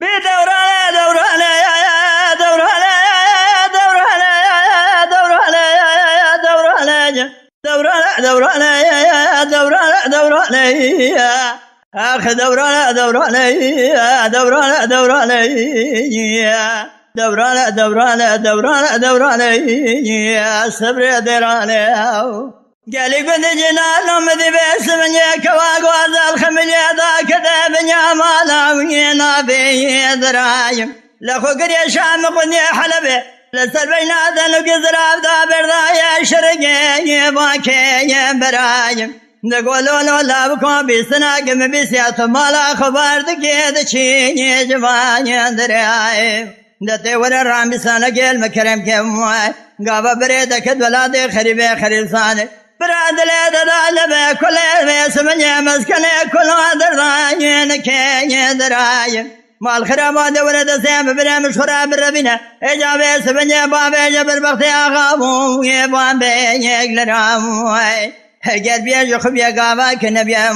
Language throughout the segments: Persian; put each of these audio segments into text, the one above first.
بدورانه دورانه دورانه دورانه دورانه دورانه دورانه دورانه دورانه اخ دورانه دورانه دورانه دورانه دورانه دورانه دورانه دورانه صبر درانه قالي قد جنان مذي باسمني كواغواز الخمني ذاك ذابني مالا وينا في ذرايم لخو قري شام قني حلبي لسربينا ذنو قزراب ذابر ذايا شرقي باكي برايم نقولوا لو لابكم بسناقم بسيات مالا خبار ذكي ذكي جباني ذرايم دتي ورا رامي سانا قيل مكرم كمواي قابا بريدك الولاد خريبي خريب ساني براد ليدا دالبه كل اسمني مسكنه كل دراين كي دراين مال خرابات ولد سام برام شراب ربنا اجابه سبني بابه جبر بختي اغابو يبان يغلرام هجر بيج خبيا غابا كنبيا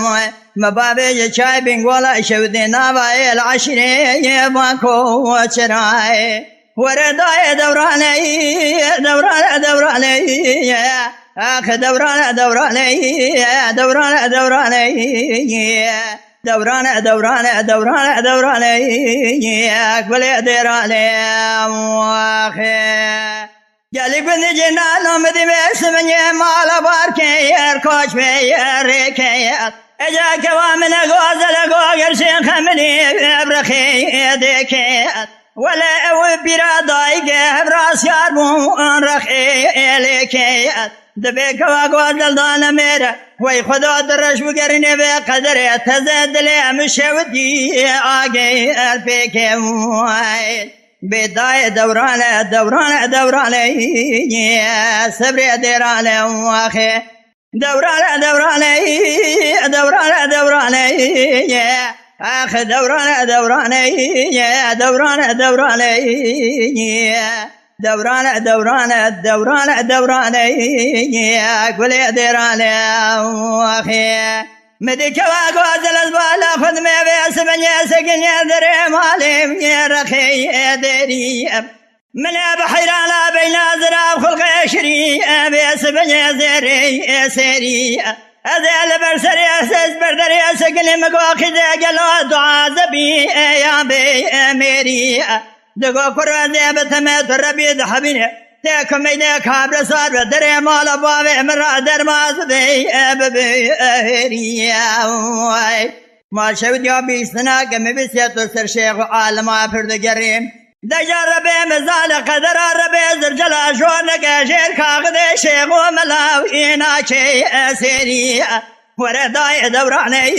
ما بابه چاي بنگولا شودنا واي العشره يباكو چراي وردا دوراني دورانه دورانه اخ دورانه دورانه دورانه دورانه دورانه دورانه دورانه دورانه اقبل درانه واخ جالي بن جنان مدي بسمني مال باركي يركوش بيركي اجا كوامن غوزل غوغر شيخ مني برخي ديكي ولا او براداي براس يارمون رخي اليكي دبيك واقوال دانا ميرا وي خدا درش بقرني بقدر تزاد لي مشودي آقي الفيك مويل بداية دورانه دورانه دورانه صبري ديرانه واخي دورانه دورانه دورانه دورانه اخ دورانه دورانه دورانه دورانه دورانه دورانه دورانه دورانه اقبل درانه واخي مديك واقوز الازبال خذ ما بيسمني سقن يدري مالي من رخي دري من بحيرانا بين زراب خلق شري بيسمني زري سري هذا برسري اساس بردري سقن مقواخذ قالوا دعاء زبي يا بي اميري دقو كرازي بتمت ربي دحبيني تاكم ميدك حبر صار بدري مال بابي مرا در مازبي ابي اهريا ما شود يا بيسنا كم بيسيت سر شيخ عالم افرد قريم دجرب مزال قدر ربي زرجلا شونك شير كاغد شيخ وملاوينا شي اسيريا ورداي دوراني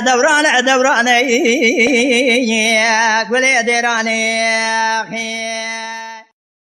دوراني دوراني قولي ديراني